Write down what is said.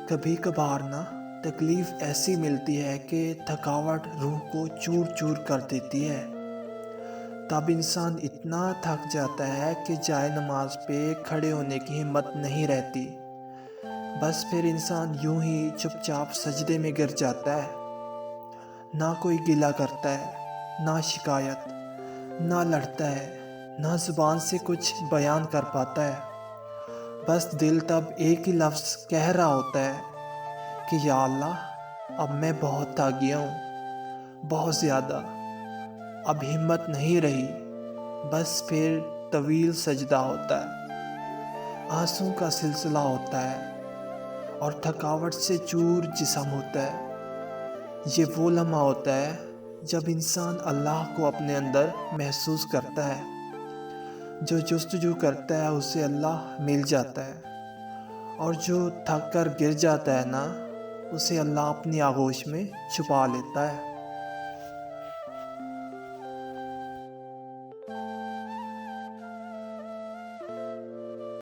کبھی کبھار تکلیف ایسی ملتی ہے کہ تھکاوٹ روح کو چور چور کر دیتی ہے۔ تب انسان اتنا تھک جاتا ہے کہ جائے نماز پہ کھڑے ہونے کی ہمت نہیں رہتی۔ بس پھر انسان یوں ہی چپ چاپ سجدے میں گر جاتا ہے۔ نہ کوئی گلہ کرتا ہے، نہ شکایت، نہ لڑتا ہے، نہ زبان سے کچھ بیان کر پاتا ہے۔ بس دل تب ایک ہی لفظ کہہ رہا ہوتا ہے کہ یا اللہ، اب میں بہت تھک گیا ہوں، بہت زیادہ، اب ہمت نہیں رہی۔ بس پھر طویل سجدہ ہوتا ہے، آنسوں کا سلسلہ ہوتا ہے اور تھکاوٹ سے چور جسم ہوتا ہے۔ یہ وہ لمحہ ہوتا ہے جب انسان اللہ کو اپنے اندر محسوس کرتا ہے۔ جو جستجو کرتا ہے اسے اللہ مل جاتا ہے، اور جو تھک کر گر جاتا ہے اسے اللہ اپنی آغوش میں چھپا لیتا ہے۔